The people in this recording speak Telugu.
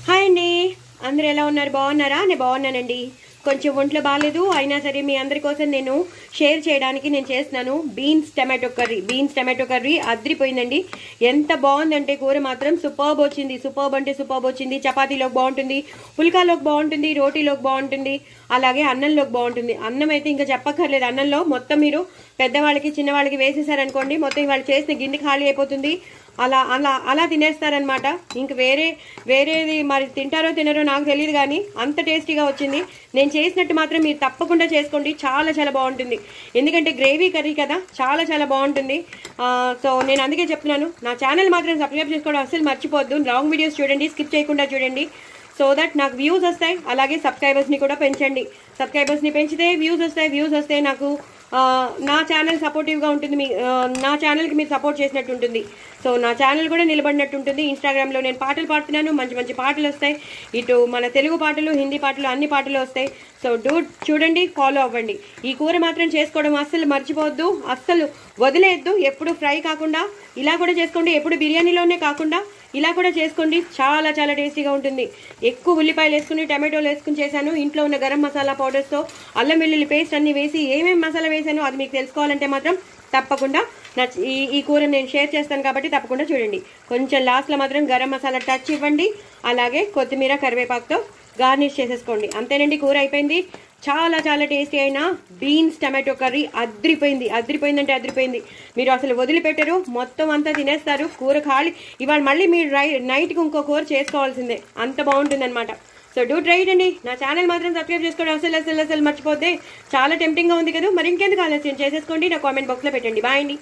హాయ్ అండి, అందరూ ఎలా ఉన్నారు? బాగున్నారా? నేను బాగున్నానండి. కొంచెం ఒంట్లో బాగాలేదు, అయినా సరే మీ అందరి కోసం నేను షేర్ చేయడానికి నేను చేస్తున్నాను. బీన్స్ టమాటో కర్రీ అద్రిపోయిందండి. ఎంత బాగుందంటే కూర మాత్రం సూపర్బ్ వచ్చింది. సూపర్బ్ అంటే సూపర్బ్ వచ్చింది. చపాతీలోకి బాగుంటుంది, పుల్కాలోకి బాగుంటుంది, రోటీలోకి బాగుంటుంది, అలాగే అన్నంలోకి బాగుంటుంది. అన్నం అయితే ఇంకా చెప్పక్కర్లేదు. అన్నంలో మొత్తం మీరు పెద్దవాళ్ళకి చిన్నవాళ్ళకి వేసేసారనుకోండి, మొత్తం వాళ్ళు చేసిన గిన్నె ఖాళీ అయిపోతుంది. అలా అలా అలా తినేస్తారనమాట. ఇంక వేరేది మరి తింటారో తినరో నాకు తెలియదు, కానీ అంత టేస్టీగా వచ్చింది. నేను చేసినట్టు మాత్రం మీరు తప్పకుండా చేసుకోండి, చాలా చాలా బాగుంటుంది. ఎందుకంటే గ్రేవీ కర్రీ కదా, చాలా చాలా బాగుంటుంది. సో నేను అందుకే చెప్తున్నాను, నా ఛానల్ మాత్రం సబ్స్క్రైబ్ చేసుకోవడం అస్సలు మర్చిపోద్దు. లాంగ్ వీడియోస్ చూడండి, స్కిప్ చేయకుండా చూడండి. సో దట్ నాకు వ్యూస్ వస్తాయి. అలాగే సబ్స్క్రైబర్స్ని కూడా పెంచండి. సబ్స్క్రైబర్స్ని పెంచితే వ్యూస్ వస్తాయి. నాకు నా ఛానల్ సపోర్టివ్గా ఉంటుంది. నా ఛానల్కి మీరు సపోర్ట్ చేసినట్టు ఉంటుంది. సో నా ఛానల్ కూడా నిలబడినట్టు ఉంటుంది. ఇన్స్టాగ్రామ్లో నేను పాటలు పాడుతున్నాను, మంచి మంచి పాటలు వస్తాయి. ఇటు మన తెలుగు పాటలు, హిందీ పాటలు, అన్ని పాటలు వస్తాయి. సో చూడండి, ఫాలో అవ్వండి. ఈ కూర మాత్రం చేసుకోవడం అస్సలు మర్చిపోవద్దు, అస్సలు వదిలేయద్దు. ఎప్పుడు ఫ్రై కాకుండా ఇలా కూడా చేసుకోండి, ఎప్పుడు బిర్యానీలోనే కాకుండా ఇలా కూడా చేసుకోండి. చాలా చాలా టేస్టీగా ఉంటుంది. ఎక్కువ ఉల్లిపాయలు వేసుకుని టమాటోలు వేసుకుని చేశాను. ఇంట్లో ఉన్న గరం మసాలా పౌడర్స్తో అల్లం వెల్లుల్లి పేస్ట్ అన్ని వేసి ఏమేమి మసాలా వేసానో అది మీకు తెలుసుకోవాలంటే మాత్రం తప్పకుండా ఈ కూర నేను షేర్ చేస్తాను కాబట్టి తప్పకుండా చూడండి. కొంచెం లాస్ట్లో మాత్రం గరం మసాలా టచ్ ఇవ్వండి. అలాగే కొత్తిమీర కరివేపాకుతో గార్నిష్ చేసేసుకోండి. అంతేనండి, కూర అయిపోయింది. చాలా చాలా టేస్టీ అయిన బీన్స్ టమాటో కర్రీ అద్రిపోయిందంటే అద్రిపోయింది. మీరు అసలు వదిలిపెట్టరు, మొత్తం అంతా తినేస్తారు. కూర ఖాళీ. ఇవాళ మళ్ళీ మీరు నైట్కి ఇంకో కూర చేసుకోవాల్సిందే, అంత బాగుంటుంది అనమాట. సో ట్రై ఇట్ అండి. నా ఛానల్ మాత్రం సబ్స్క్రైబ్ చేసుకోవడం అసలు మర్చిపోతే. చాలా టెంప్టింగ్గా ఉంది కదా, మరి ఇంకెందుకు ఆలస్యం చేసేసుకోండి. నా కామెంట్ బాక్స్లో పెట్టండి. బాయ్ అండి.